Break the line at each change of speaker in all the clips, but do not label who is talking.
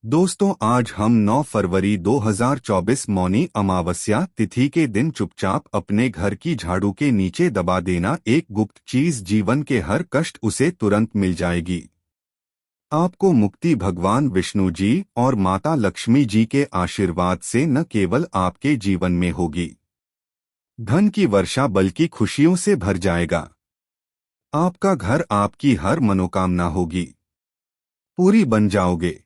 दोस्तों, आज हम 9 फरवरी 2024 मौनी अमावस्या तिथि के दिन चुपचाप अपने घर की झाड़ू के नीचे दबा देना एक गुप्त चीज, जीवन के हर कष्ट उसे तुरंत मिल जाएगी। आपको मुक्ति भगवान विष्णु जी और माता लक्ष्मी जी के आशीर्वाद से न केवल आपके जीवन में होगी धन की वर्षा, बल्कि खुशियों से भर जाएगा। आपका घर, आपकी हर मनोकामना होगी पूरी बन जाओगे।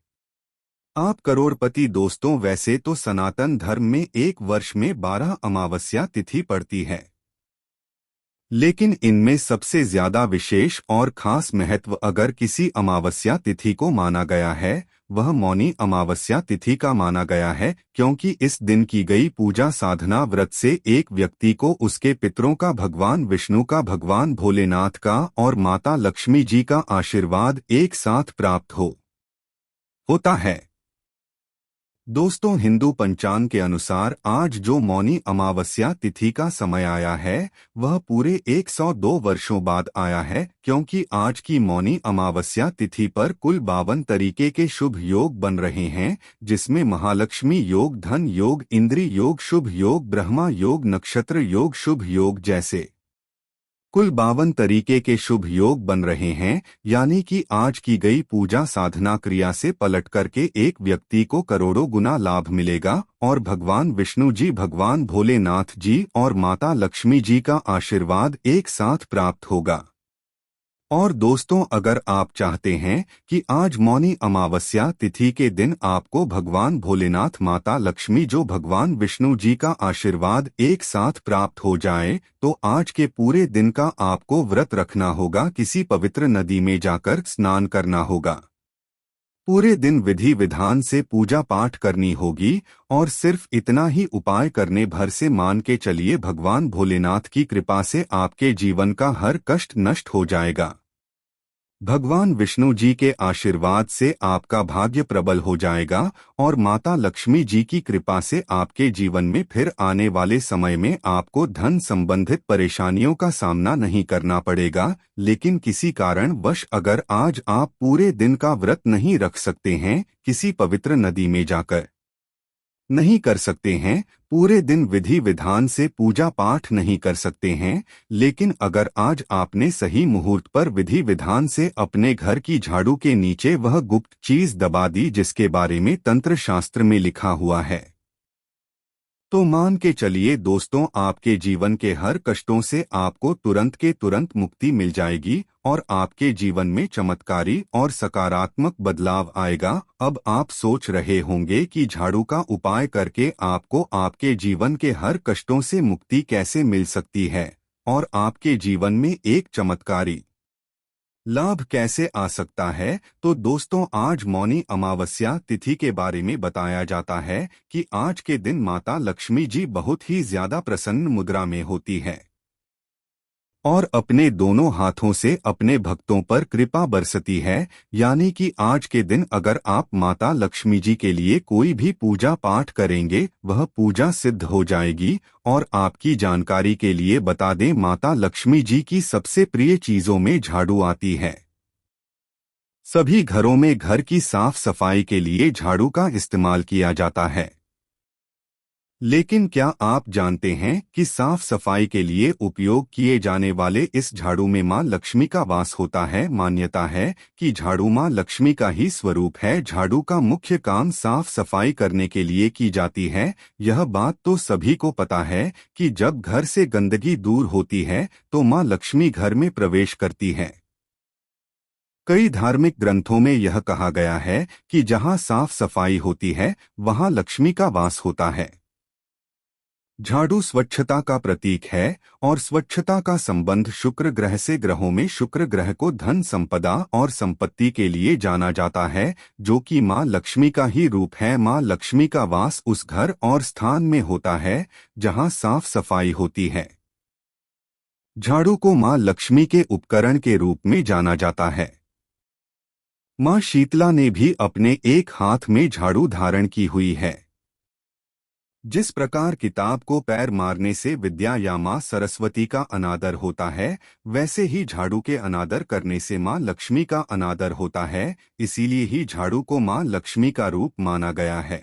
आप करोड़पति। दोस्तों, वैसे तो सनातन धर्म में एक वर्ष में 12 अमावस्या तिथि पड़ती है, लेकिन इनमें सबसे ज्यादा विशेष और खास महत्व अगर किसी अमावस्या तिथि को माना गया है, वह मौनी अमावस्या तिथि का माना गया है, क्योंकि इस दिन की गई पूजा साधना व्रत से एक व्यक्ति को उसके पितरों का, भगवान विष्णु का, भगवान भोलेनाथ का और माता लक्ष्मी जी का आशीर्वाद एक साथ प्राप्त होता है। दोस्तों, हिंदू पंचांग के अनुसार आज जो मौनी अमावस्या तिथि का समय आया है, वह पूरे 102 वर्षों बाद आया है, क्योंकि आज की मौनी अमावस्या तिथि पर कुल 52 तरीके के शुभ योग बन रहे हैं, जिसमें महालक्ष्मी योग, धन योग, इंद्री योग, शुभ योग, ब्रह्मा योग, नक्षत्र योग, शुभ योग जैसे कुल 52 तरीके के शुभ योग बन रहे हैं। यानी कि आज की गई पूजा साधना क्रिया से पलट करके एक व्यक्ति को करोड़ों गुना लाभ मिलेगा और भगवान विष्णु जी, भगवान भोलेनाथ जी और माता लक्ष्मी जी का आशीर्वाद एक साथ प्राप्त होगा। और दोस्तों, अगर आप चाहते हैं कि आज मौनी अमावस्या तिथि के दिन आपको भगवान भोलेनाथ, माता लक्ष्मी जो भगवान विष्णु जी का आशीर्वाद एक साथ प्राप्त हो जाए, तो आज के पूरे दिन का आपको व्रत रखना होगा, किसी पवित्र नदी में जाकर स्नान करना होगा, पूरे दिन विधि विधान से पूजा पाठ करनी होगी और सिर्फ इतना ही उपाय करने भर से मान के चलिए, भगवान भोलेनाथ की कृपा से आपके जीवन का हर कष्ट नष्ट हो जाएगा। भगवान विष्णु जी के आशीर्वाद से आपका भाग्य प्रबल हो जाएगा और माता लक्ष्मी जी की कृपा से आपके जीवन में फिर आने वाले समय में आपको धन संबंधित परेशानियों का सामना नहीं करना पड़ेगा। लेकिन किसी कारण वश अगर आज आप पूरे दिन का व्रत नहीं रख सकते हैं, किसी पवित्र नदी में जाकर नहीं कर सकते हैं, पूरे दिन विधि विधान से पूजा पाठ नहीं कर सकते हैं, लेकिन अगर आज आपने सही मुहूर्त पर विधि विधान से अपने घर की झाड़ू के नीचे वह गुप्त चीज दबा दी जिसके बारे में तंत्र शास्त्र में लिखा हुआ है, तो मान के चलिए दोस्तों, आपके जीवन के हर कष्टों से आपको तुरंत के तुरंत मुक्ति मिल जाएगी और आपके जीवन में चमत्कारी और सकारात्मक बदलाव आएगा। अब आप सोच रहे होंगे कि झाड़ू का उपाय करके आपको आपके जीवन के हर कष्टों से मुक्ति कैसे मिल सकती है और आपके जीवन में एक चमत्कारी लाभ कैसे आ सकता है। तो दोस्तों, आज मौनी अमावस्या तिथि के बारे में बताया जाता है कि आज के दिन माता लक्ष्मी जी बहुत ही ज्यादा प्रसन्न मुद्रा में होती है और अपने दोनों हाथों से अपने भक्तों पर कृपा बरसती है। यानी कि आज के दिन अगर आप माता लक्ष्मी जी के लिए कोई भी पूजा पाठ करेंगे, वह पूजा सिद्ध हो जाएगी। और आपकी जानकारी के लिए बता दें, माता लक्ष्मी जी की सबसे प्रिय चीजों में झाड़ू आती है। सभी घरों में घर की साफ सफाई के लिए झाड़ू का इस्तेमाल किया जाता है, लेकिन क्या आप जानते हैं कि साफ सफाई के लिए उपयोग किए जाने वाले इस झाड़ू में मां लक्ष्मी का वास होता है। मान्यता है कि झाड़ू मां लक्ष्मी का ही स्वरूप है। झाड़ू का मुख्य काम साफ सफाई करने के लिए की जाती है। यह बात तो सभी को पता है कि जब घर से गंदगी दूर होती है तो मां लक्ष्मी घर में प्रवेश करती है। कई धार्मिक ग्रंथों में यह कहा गया है कि जहां साफ सफाई होती है, वहां लक्ष्मी का वास होता है। झाड़ू स्वच्छता का प्रतीक है और स्वच्छता का संबंध शुक्र ग्रह से। ग्रहों में शुक्र ग्रह को धन, संपदा और संपत्ति के लिए जाना जाता है, जो कि मां लक्ष्मी का ही रूप है। मां लक्ष्मी का वास उस घर और स्थान में होता है जहां साफ सफाई होती है। झाड़ू को मां लक्ष्मी के उपकरण के रूप में जाना जाता है। मां शीतला ने भी अपने एक हाथ में झाड़ू धारण की हुई है। जिस प्रकार किताब को पैर मारने से विद्या या माँ सरस्वती का अनादर होता है, वैसे ही झाड़ू के अनादर करने से माँ लक्ष्मी का अनादर होता है। इसीलिए ही झाड़ू को माँ लक्ष्मी का रूप माना गया है।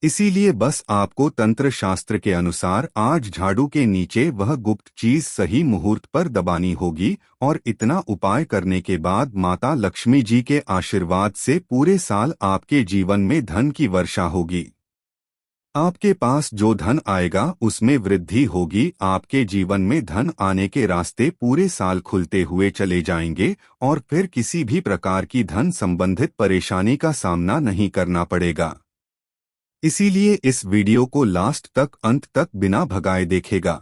इसीलिए बस आपको तंत्र शास्त्र के अनुसार आज झाड़ू के नीचे वह गुप्त चीज सही मुहूर्त पर दबानी होगी, और इतना उपाय करने के बाद माता लक्ष्मी जी के आशीर्वाद से पूरे साल आपके जीवन में धन की वर्षा होगी। आपके पास जो धन आएगा उसमें वृद्धि होगी। आपके जीवन में धन आने के रास्ते पूरे साल खुलते हुए चले जाएंगे, और फिर किसी भी प्रकार की धन संबंधित परेशानी का सामना नहीं करना पड़ेगा। इसीलिए इस वीडियो को लास्ट तक अंत तक बिना भगाए देखेगा।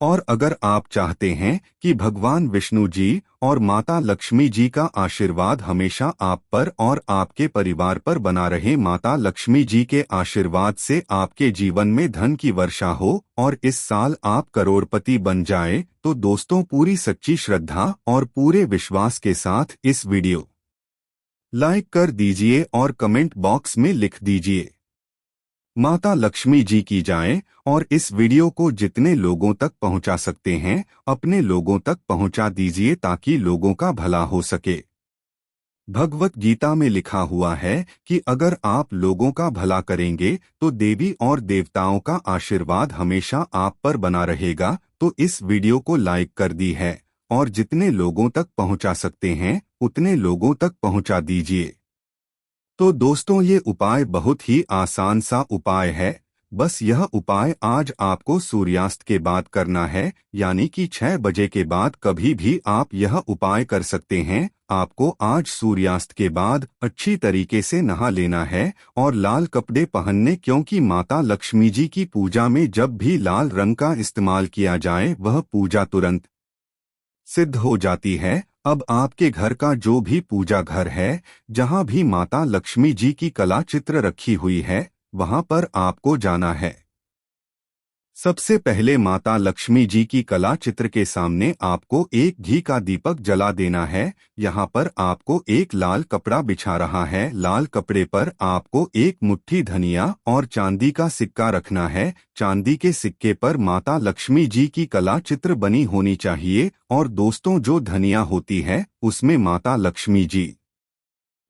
और अगर आप चाहते हैं कि भगवान विष्णु जी और माता लक्ष्मी जी का आशीर्वाद हमेशा आप पर और आपके परिवार पर बना रहे, माता लक्ष्मी जी के आशीर्वाद से आपके जीवन में धन की वर्षा हो और इस साल आप करोड़पति बन जाए, तो दोस्तों पूरी सच्ची श्रद्धा और पूरे विश्वास के साथ इस वीडियो लाइक कर दीजिए और कमेंट बॉक्स में लिख दीजिए माता लक्ष्मी जी की जाए, और इस वीडियो को जितने लोगों तक पहुंचा सकते हैं अपने लोगों तक पहुंचा दीजिए ताकि लोगों का भला हो सके। भगवत गीता में लिखा हुआ है कि अगर आप लोगों का भला करेंगे तो देवी और देवताओं का आशीर्वाद हमेशा आप पर बना रहेगा। तो इस वीडियो को लाइक कर दी है और जितने लोगों तक पहुंचा सकते हैं उतने लोगों तक पहुंचा दीजिए। तो दोस्तों ये उपाय बहुत ही आसान सा उपाय है। बस यह उपाय आज आपको सूर्यास्त के बाद करना है, यानी कि 6 बजे के बाद कभी भी आप यह उपाय कर सकते हैं। आपको आज सूर्यास्त के बाद अच्छी तरीके से नहा लेना है और लाल कपड़े पहनने, क्योंकि माता लक्ष्मी जी की पूजा में जब भी लाल रंग का इस्तेमाल किया जाए वह पूजा तुरंत सिद्ध हो जाती है। अब आपके घर का जो भी पूजा घर है, जहां भी माता लक्ष्मी जी की कला चित्र रखी हुई है, वहां पर आपको जाना है। सबसे पहले माता लक्ष्मी जी की कला चित्र के सामने आपको एक घी का दीपक जला देना है। यहाँ पर आपको एक लाल कपड़ा बिछा रहा है। लाल कपड़े पर आपको एक मुट्ठी धनिया और चांदी का सिक्का रखना है। चांदी के सिक्के पर माता लक्ष्मी जी की कला चित्र बनी होनी चाहिए। और दोस्तों जो धनिया होती है उसमें माता लक्ष्मी जी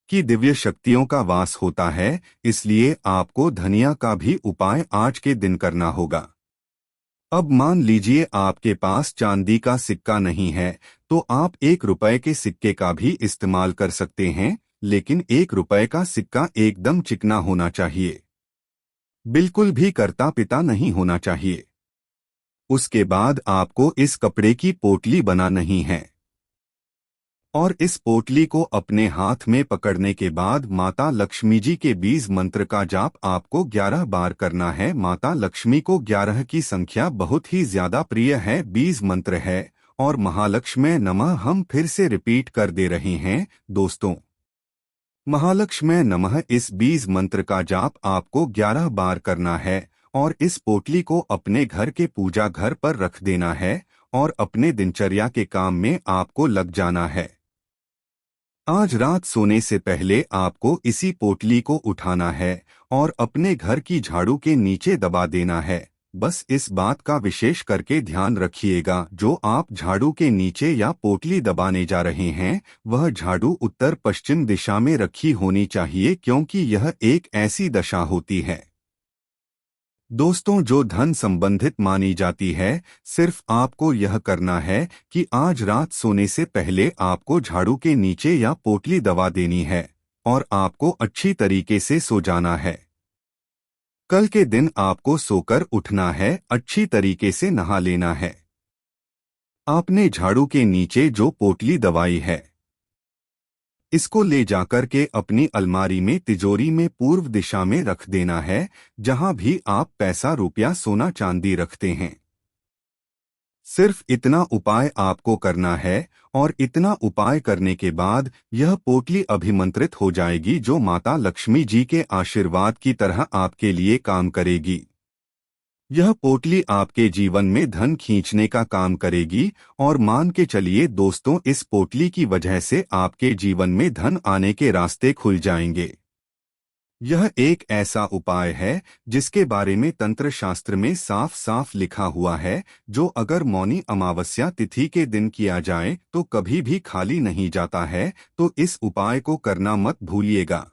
की दिव्य शक्तियों का वास होता है, इसलिए आपको धनिया का भी उपाय आज के दिन करना होगा। अब मान लीजिए आपके पास चांदी का सिक्का नहीं है, तो आप 1 रुपए के सिक्के का भी इस्तेमाल कर सकते हैं, लेकिन 1 रुपए का सिक्का एकदम चिकना होना चाहिए, बिल्कुल भी करता पिता नहीं होना चाहिए। उसके बाद आपको इस कपड़े की पोटली बना नहीं है, और इस पोटली को अपने हाथ में पकड़ने के बाद माता लक्ष्मी जी के बीज मंत्र का जाप आपको 11 बार करना है। माता लक्ष्मी को 11 की संख्या बहुत ही ज्यादा प्रिय है, बीज मंत्र है। और महालक्ष्मी नमः हम फिर से रिपीट कर दे रहे हैं दोस्तों, महालक्ष्मी नमः इस बीज मंत्र का जाप आपको 11 बार करना है, और इस पोटली को अपने घर के पूजा घर पर रख देना है, और अपने दिनचर्या के काम में आपको लग जाना है। आज रात सोने से पहले आपको इसी पोटली को उठाना है और अपने घर की झाड़ू के नीचे दबा देना है। बस इस बात का विशेष करके ध्यान रखिएगा, जो आप झाड़ू के नीचे या पोटली दबाने जा रहे हैं वह झाड़ू उत्तर पश्चिम दिशा में रखी होनी चाहिए, क्योंकि यह एक ऐसी दशा होती है दोस्तों जो धन संबंधित मानी जाती है। सिर्फ आपको यह करना है कि आज रात सोने से पहले आपको झाड़ू के नीचे या पोटली दबा देनी है और आपको अच्छी तरीके से सो जाना है। कल के दिन आपको सोकर उठना है, अच्छी तरीके से नहा लेना है। आपने झाड़ू के नीचे जो पोटली दबाई है इसको ले जाकर के अपनी अलमारी में तिजोरी में पूर्व दिशा में रख देना है, जहां भी आप पैसा रुपया सोना चांदी रखते हैं। सिर्फ इतना उपाय आपको करना है, और इतना उपाय करने के बाद यह पोटली अभिमंत्रित हो जाएगी, जो माता लक्ष्मी जी के आशीर्वाद की तरह आपके लिए काम करेगी। यह पोटली आपके जीवन में धन खींचने का काम करेगी, और मान के चलिए दोस्तों इस पोटली की वजह से आपके जीवन में धन आने के रास्ते खुल जाएंगे। यह एक ऐसा उपाय है जिसके बारे में तंत्र शास्त्र में साफ साफ लिखा हुआ है, जो अगर मौनी अमावस्या तिथि के दिन किया जाए तो कभी भी खाली नहीं जाता है। तो इस उपाय को करना मत भूलिएगा।